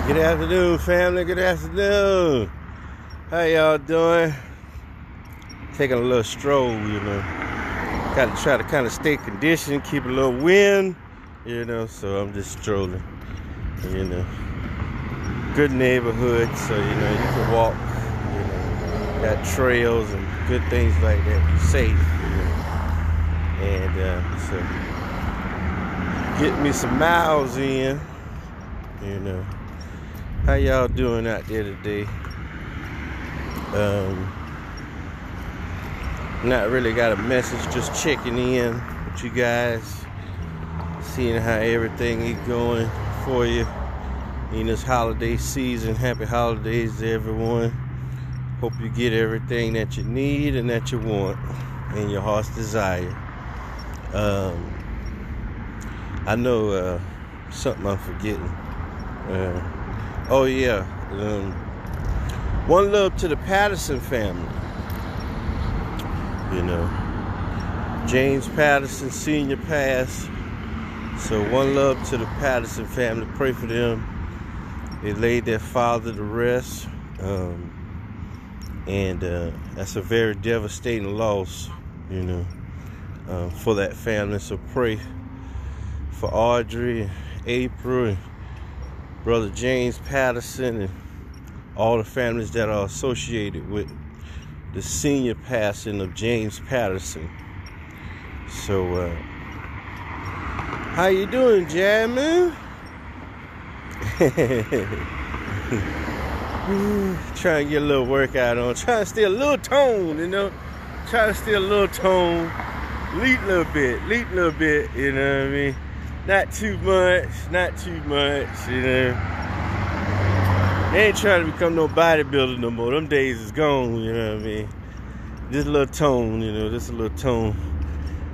Good afternoon, family. Good afternoon. How y'all doing? Taking a little stroll, Got to try to kind of stay conditioned, keep a little wind, So I'm just strolling, Good neighborhood, so you can walk, Got trails and good things like that. Be safe, And so get me some miles in, How y'all doing out there today? Not really got a message, just checking in with you guys, seeing how everything is going for you in this holiday season. Happy holidays to everyone. Hope you get everything that you need and that you want and your heart's desire. I know something I'm forgetting. One love to the Patterson family. James Patterson Sr. passed. So one love to the Patterson family. Pray for them. They laid their father to rest. And that's a very devastating loss, for that family. So pray for Audrey and April and Brother James Patterson and all the families that are associated with the senior passing of James Patterson. So, how you doing, Jamie? Trying to get a little workout on. Trying to stay a little tone, Trying to stay a little tone. Leap a little bit, you know what I mean? Not too much, They ain't trying to become no bodybuilder no more. Them days is gone, you know what I mean? Just a little tone, just a little tone.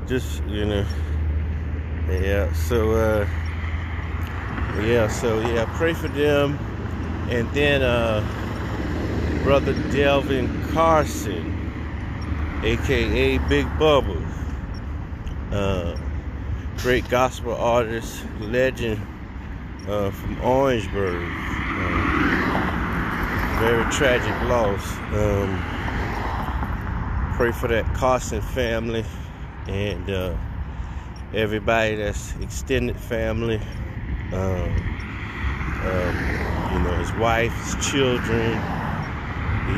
Just, Yeah, pray for them. And then Brother Delvin Carson, aka Big Bubba, great gospel artist, legend from Orangeburg. Very tragic loss. Pray for that Carson family and everybody that's extended family. His wife, his children,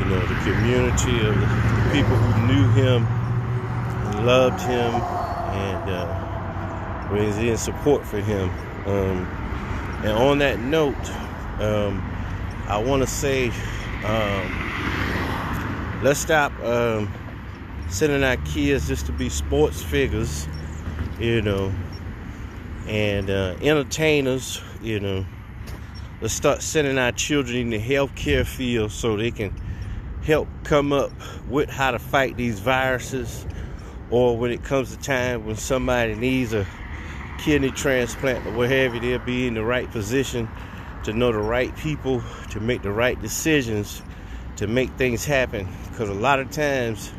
the community of the people who knew him and loved him and was in support for him. And on that note, I want to say, let's stop sending our kids just to be sports figures, and entertainers, Let's start sending our children in the healthcare field so they can help come up with how to fight these viruses, or when it comes to time when somebody needs a kidney transplant or what have you, they'll be in the right position to know the right people, to make the right decisions, to make things happen. Because a lot of times,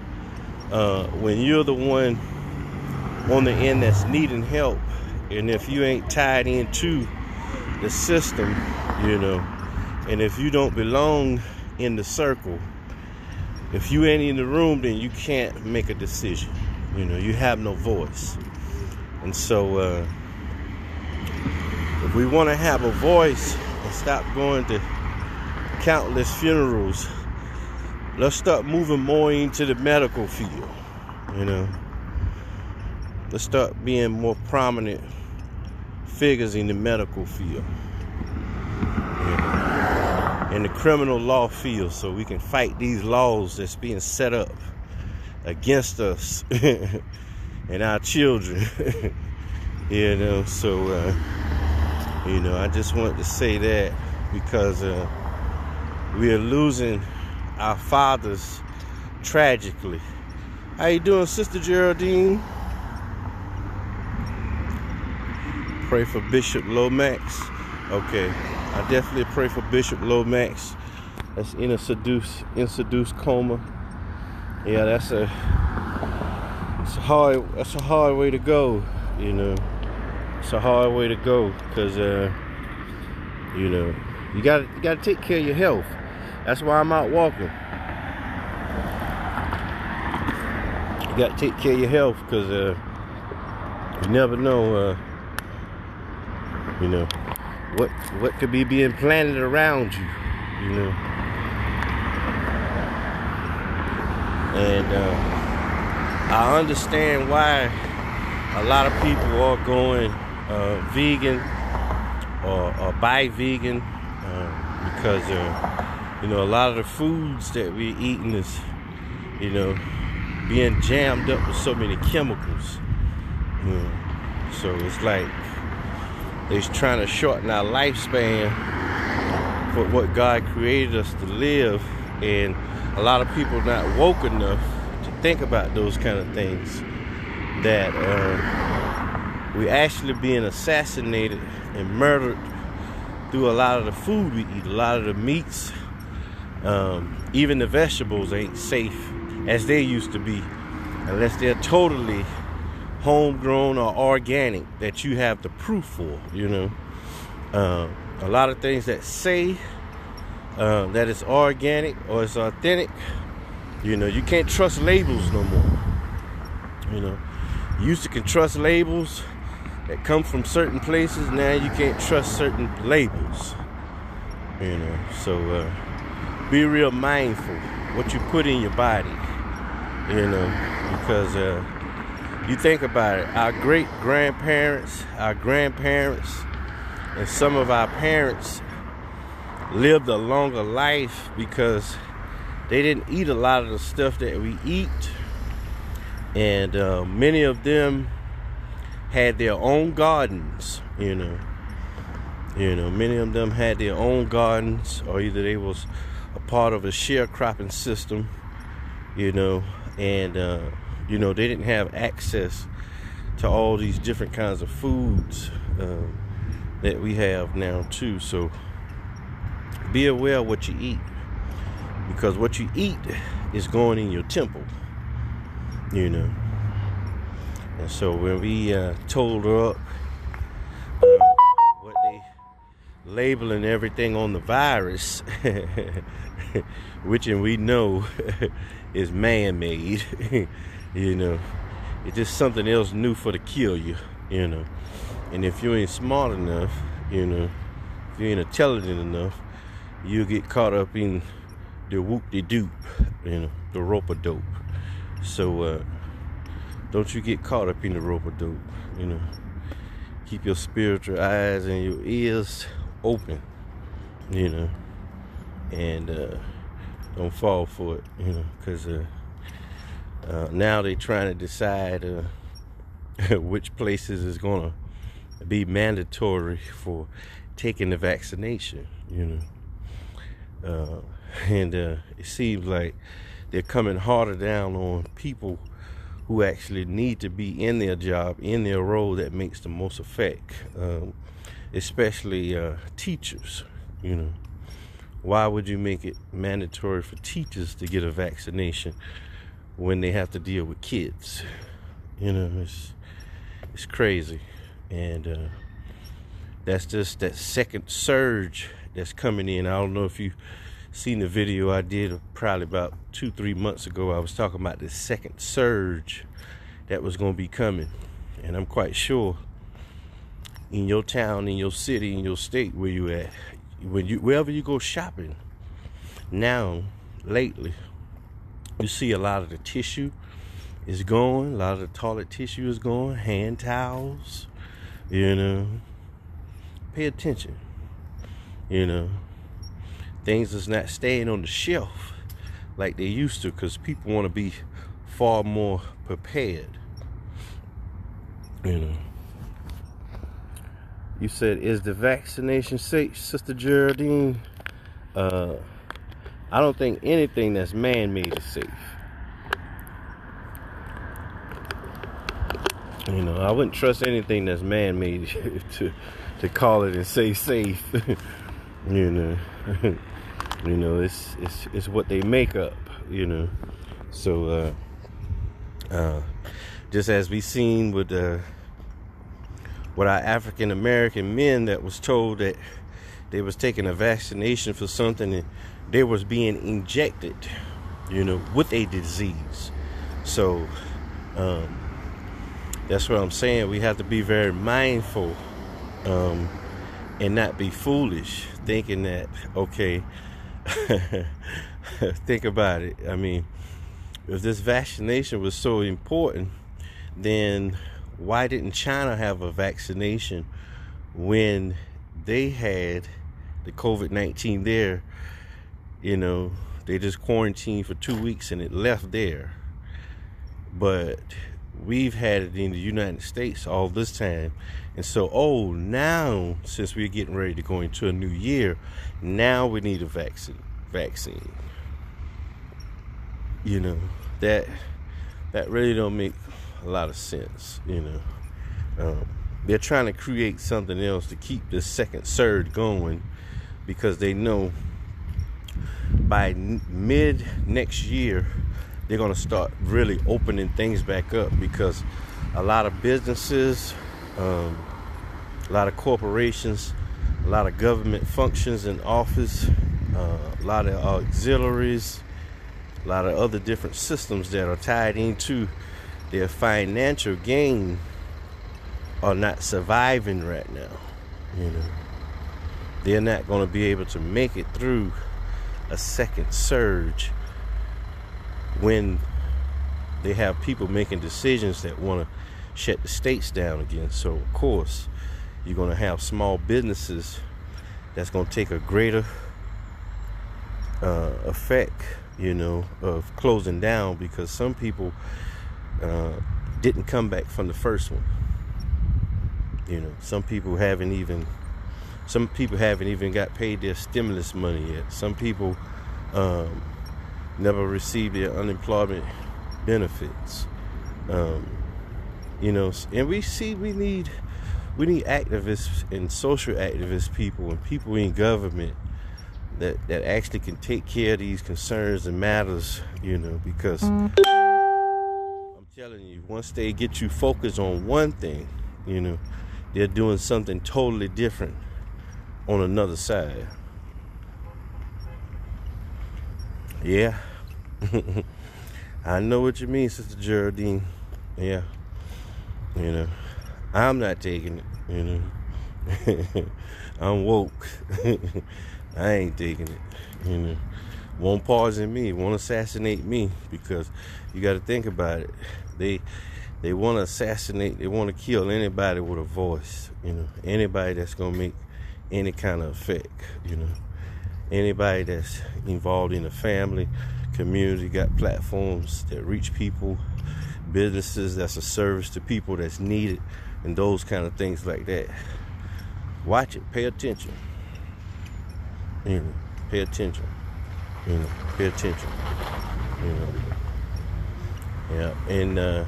when you're the one on the end that's needing help, and if you ain't tied into the system, and if you don't belong in the circle, if you ain't in the room, then you can't make a decision. You have no voice. And so if we want to have a voice and stop going to countless funerals, let's start moving more into the medical field. Let's start being more prominent figures in the medical field, in the criminal law field, so we can fight these laws that's being set up against us and our children. I just wanted to say that because we are losing our fathers tragically. How you doing, Sister Geraldine? Pray for Bishop Lomax. Okay, I definitely pray for Bishop Lomax. That's in a seduced coma. Yeah, that's a hard way to go. It's a hard way to go because You gotta take care of your health. That's why I'm out walking. You gotta take care of your health, because you never know, what could be being planted around you, And I understand why a lot of people are going vegan or buy vegan, because a lot of the foods that we're eating is being jammed up with so many chemicals. So it's like they're trying to shorten our lifespan for what God created us to live, and a lot of people not woke enough to think about those kind of things, that we're actually being assassinated and murdered through a lot of the food we eat. A lot of the meats, even the vegetables ain't safe as they used to be, unless they're totally homegrown or organic, that you have the proof for. A lot of things that say that it's organic or it's authentic, you can't trust labels no more. You used to can trust labels that come from certain places. Now you can't trust certain labels. So be real mindful what you put in your body. Because you think about it, our great-grandparents, our grandparents, and some of our parents lived a longer life because they didn't eat a lot of the stuff that we eat. And many of them had their own gardens, many of them had their own gardens, or either they was a part of a sharecropping system, and they didn't have access to all these different kinds of foods that we have now too. So be aware of what you eat, because what you eat is going in your temple, And so when we told her up what they labeling everything on the virus, which we know is man-made, it's just something else new for to kill you, And if you ain't smart enough, if you ain't intelligent enough, you'll get caught up in the whoop-de-doop, the rope-a-dope. So don't you get caught up in the rope-a-dope, Keep your spiritual eyes and your ears open, and don't fall for it, because now they're trying to decide which places is going to be mandatory for taking the vaccination, and it seems like they're coming harder down on people who actually need to be in their job, in their role that makes the most effect, especially teachers. Why would you make it mandatory for teachers to get a vaccination when they have to deal with kids? It's crazy. And that's just that second surge that's coming in. I don't know if you've seen the video I did probably about 2-3 months ago. I was talking about this second surge that was going to be coming. And I'm quite sure in your town, in your city, in your state where you at, wherever you go shopping now, lately, you see a lot of the tissue is going, a lot of the toilet tissue is going, hand towels, pay attention, things is not staying on the shelf like they used to, because people want to be far more prepared. You said, is the vaccination safe, Sister Geraldine? I don't think anything that's man-made is safe. I wouldn't trust anything that's man-made to call it and say safe. It's what they make up. So just as we seen with our African American men that was told that they was taking a vaccination for something, and they was being injected, with a disease. So that's what I'm saying. We have to be very mindful and not be foolish, thinking that, okay, think about it. I mean, if this vaccination was so important, then why didn't China have a vaccination when they had the COVID-19 there? They just quarantined for 2 weeks and it left there. But we've had it in the United States all this time. And so, now, since we're getting ready to go into a new year, now we need a vaccine. That really don't make a lot of sense. They're trying to create something else to keep this second surge going, because they know by mid next year they're going to start really opening things back up, because a lot of businesses, a lot of corporations, a lot of government functions in office, a lot of auxiliaries, a lot of other different systems that are tied into their financial gain are not surviving right now. They're not going to be able to make it through a second surge when they have people making decisions that want to shut the states down again. So of course you're going to have small businesses that's going to take a greater effect, of closing down, because some people didn't come back from the first one. Some people haven't even got paid their stimulus money yet. Some people never received their unemployment benefits. And we need activists and social activist people and people in government that actually can take care of these concerns and matters, because I'm telling you, once they get you focused on one thing, they're doing something totally different on another side. Yeah. I know what you mean, Sister Geraldine. Yeah. I'm not taking it, I'm woke. I ain't taking it, Won't poison me, won't assassinate me, because you got to think about it. They want to assassinate, they want to kill anybody with a voice, anybody that's going to make any kind of effect, anybody that's involved in a family, community, got platforms that reach people, businesses that's a service to people that's needed, and those kind of things like that. Watch it, pay attention. Pay attention. Pay attention. Yeah, and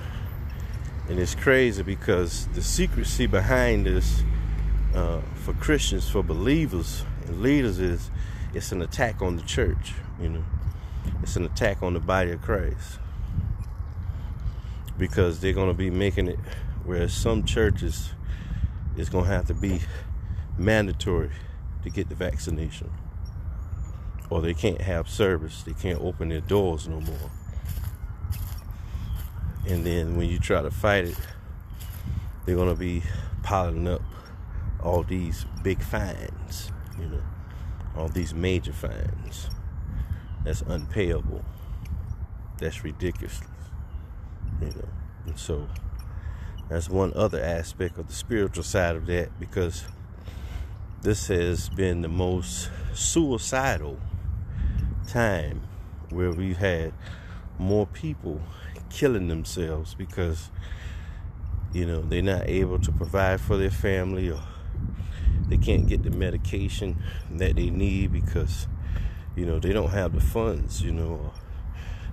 it's crazy because the secrecy behind this, for Christians, for believers and leaders, is it's an attack on the church. It's an attack on the body of Christ, because they're going to be making it where some churches it's going to have to be mandatory to get the vaccination, or they can't have service. They can't open their doors no more. And then when you try to fight it, they're going to be piling up all these big fines, all these major fines. That's unpayable. That's ridiculous, And so that's one other aspect of the spiritual side of that, because this has been the most suicidal time where we've had more people killing themselves because they're not able to provide for their family, or they can't get the medication that they need because they don't have the funds, or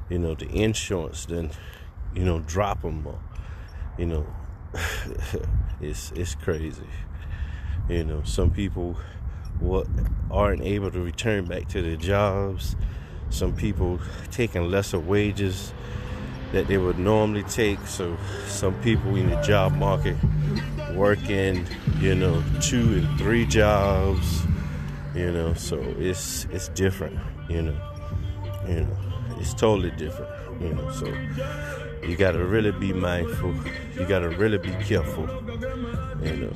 the insurance then drop them, or it's crazy. Some people aren't able to return back to their jobs. Some people taking lesser wages that they would normally take. So some people in the job market working 2 and 3 jobs, You know, so it's different, you know, it's totally different, you know, so you got to really be mindful, you got to really be careful, you know.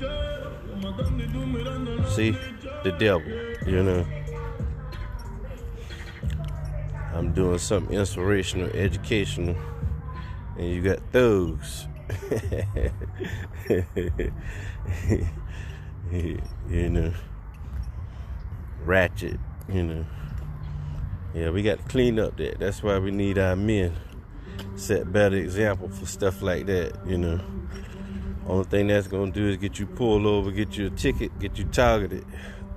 See, the devil, you know. I'm doing something inspirational, educational, and you got thugs. You know, ratchet, you know. Yeah, we got to clean up that. That's why we need our men set better example for stuff like that, you know. Only thing that's gonna do is get you pulled over, get you a ticket, get you targeted,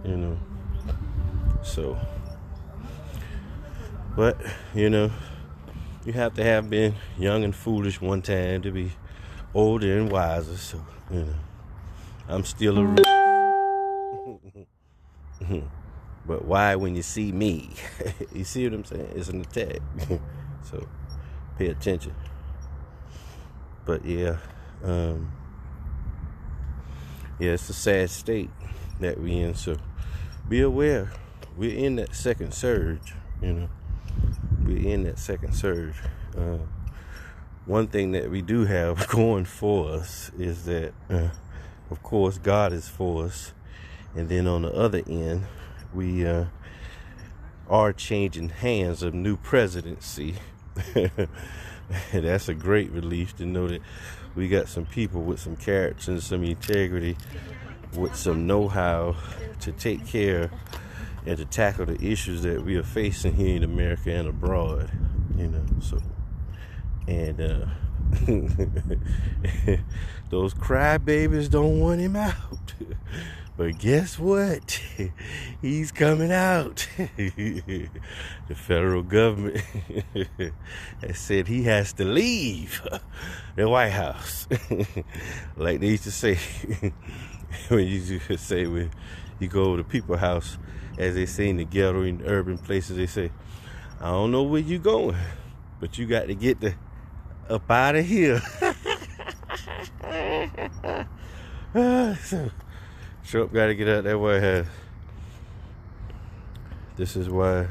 you know. So, but you know, you have to have been young and foolish one time to be older and wiser. So, you know, I'm still a but why when you see me? You see what I'm saying? It's an attack. So pay attention. But yeah, it's a sad state that we in. So be aware. We're in that second surge, you know. We're in that second surge. One thing that we do have going for us is that, of course, God is for us. And then on the other end, we are changing hands of new presidency. That's a great relief to know that we got some people with some character and some integrity, with some know-how to take care and to tackle the issues that we are facing here in America and abroad, you know. So, and those crybabies don't want him out. But guess what? He's coming out. The federal government has said he has to leave the White House. Like they used to say, when you used to say when you go to people's house, as they say in the ghetto, in urban places, they say, I don't know where you going, but you got to get up out of here. So, Trump got to get out that White House. This is why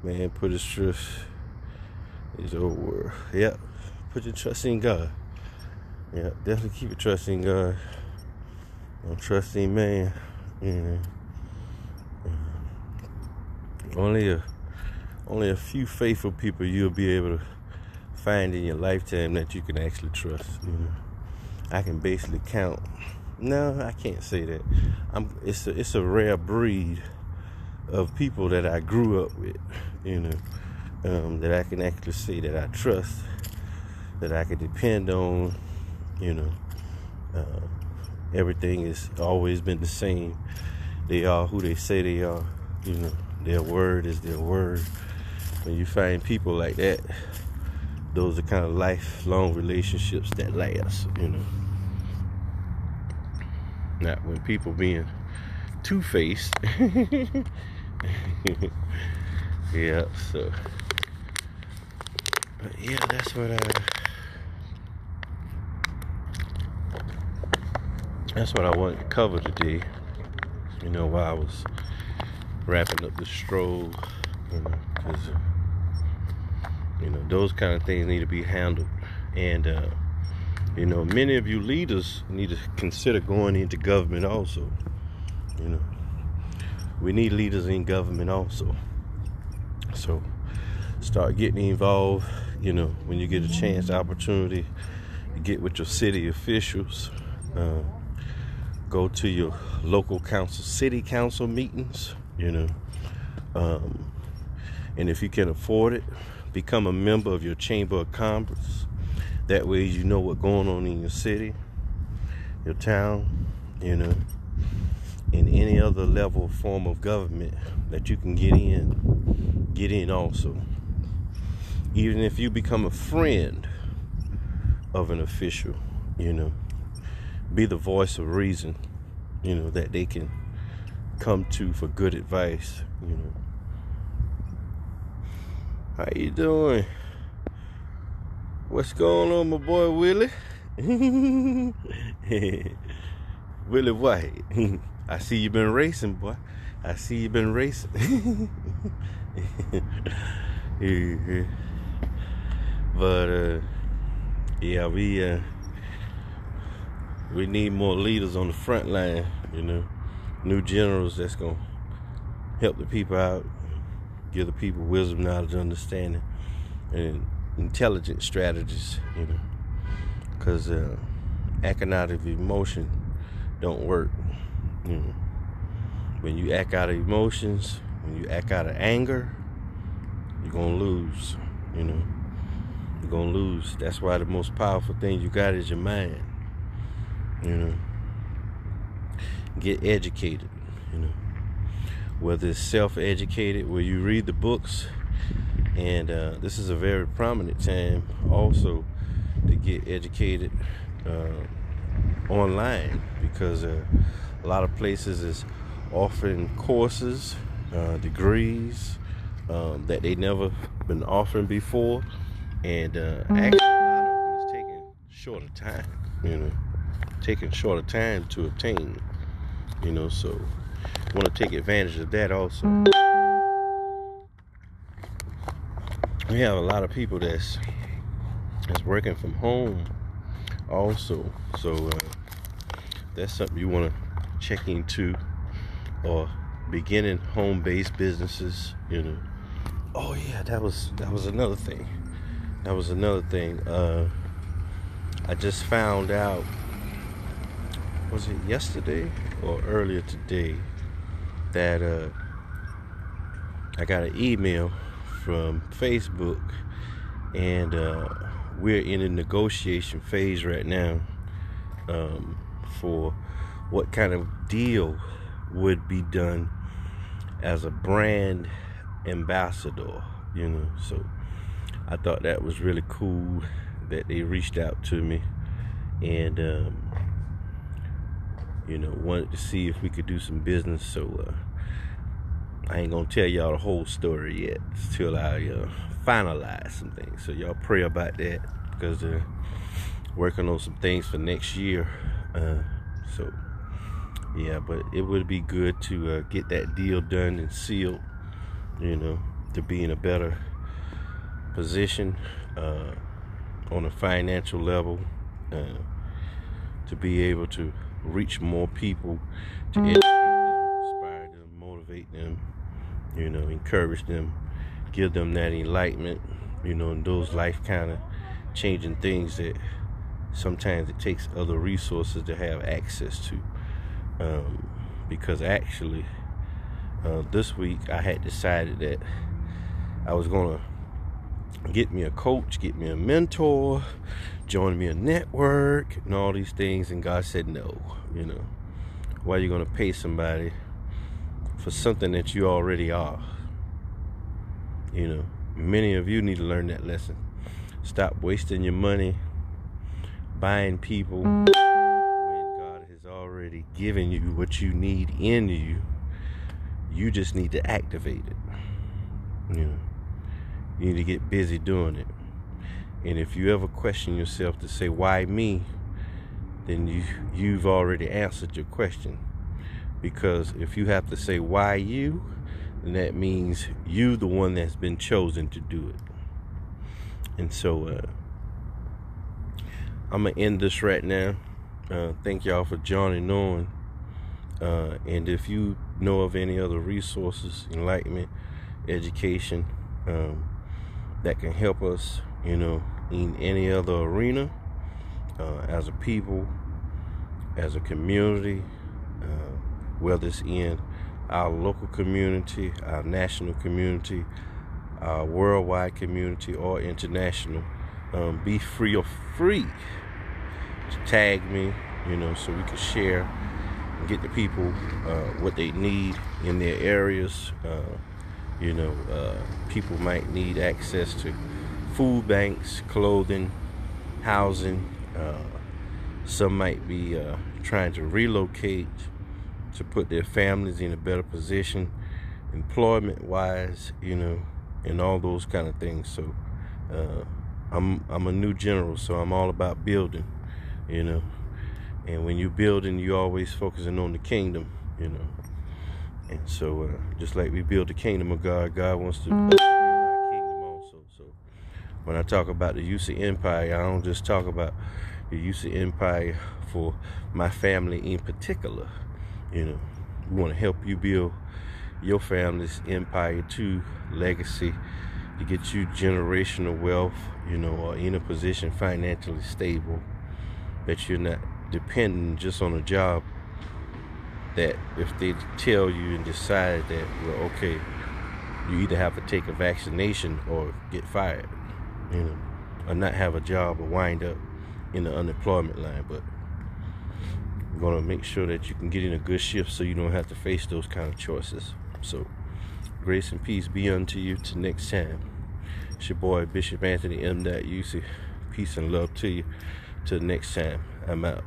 man put his trust in his old world. Yep, put your trust in God. Yeah, definitely keep your trust in God. Don't trust in man. Only a few faithful people you'll be able to find in your lifetime that you can actually trust. You know, I can basically count. No, I can't say that. It's a rare breed of people that I grew up with, you know, that I can actually say that I trust, that I can depend on, you know. Everything has always been the same. They are who they say they are, you know. Their word is their word. When you find people like that, those are kind of lifelong relationships that last, you know. Not when people being two-faced. Yeah, so. But yeah, that's what I wanted to cover today. You know, while I was wrapping up the stroll, you know, because you know those kind of things need to be handled, and you know, many of you leaders need to consider going into government also. You know, we need leaders in government also. So start getting involved. You know, when you get a chance, opportunity, you get with your city officials. Go to your local council, city council meetings. You know, and if you can afford it, become a member of your chamber of commerce. That way you know what's going on in your city, your town, you know, in any other level, form of government that you can get in also. Even if you become a friend of an official, you know, be the voice of reason, you know, that they can come to for good advice, you know. How you doing? What's going on, my boy Willie? Willie White. I see you been racing, boy. I see you been racing. But yeah, we need more leaders on the front line, new generals that's gonna help the people out, give the people wisdom, knowledge, understanding, and intelligent strategies, because acting out of emotion don't work. When you act out of emotions, when you act out of anger, you're gonna lose. You're gonna lose. That's why the most powerful thing you got is your mind. Get educated. Whether it's self-educated, where you read the books, and this is a very prominent time also to get educated online, because a lot of places is offering courses, degrees that they never been offering before, and actually a lot of them is taking shorter time to obtain, so want to take advantage of that also. We have a lot of people that's working from home also, so that's something you want to check into, or beginning home-based businesses. Oh yeah, that was another thing. I just found out, was it yesterday or earlier today, that I got an email from Facebook, and we're in a negotiation phase right now for what kind of deal would be done as a brand ambassador, so I thought that was really cool that they reached out to me, and wanted to see if we could do some business. So I ain't gonna tell y'all the whole story yet till I finalize some things. So y'all pray about that, because working on some things for next year. So yeah, but it would be good to get that deal done and sealed, to be in a better position on a financial level, to be able to reach more people, to educate them, inspire them, motivate them, encourage them, give them that enlightenment, and those life kind of changing things that sometimes it takes other resources to have access to. Because actually this week I had decided that I was gonna get me a coach, get me a mentor, join me a network, and all these things, and God said no. Why are you gonna pay somebody for something that you already are? Many of you need to learn that lesson. Stop wasting your money buying people when God has already given you what you need in you. You just need to activate it. You need to get busy doing it. And if you ever question yourself to say, why me? Then you've already answered your question. Because if you have to say, why you? Then that means you the one that's been chosen to do it. And so I'm going to end this right now. Thank y'all for joining on. And if you know of any other resources, enlightenment, education, that can help us, in any other arena, as a people, as a community, whether it's in our local community, our national community, our worldwide community, or international, be free to tag me, so we can share and get the people what they need in their areas. People might need access to food banks, clothing, housing. Some might be trying to relocate to put their families in a better position, employment wise, and all those kind of things. So I'm a new general, so I'm all about building, And when you're building, you're always focusing on the kingdom, you know. And so just like we build the kingdom of God, God wants to build our kingdom also. So when I talk about the UC Empire, I don't just talk about the UC Empire for my family in particular. You know, we want to help you build your family's empire too, legacy, to get you generational wealth, you know, or in a position financially stable, that you're not dependent just on a job that if they tell you and decide that, well, okay, you either have to take a vaccination or get fired, you know, or not have a job or wind up in the unemployment line. But we're going to make sure that you can get in a good shift so you don't have to face those kind of choices. So grace and peace be unto you till next time. It's your boy Bishop Anthony M. UC. Peace and love to you till next time. I'm out.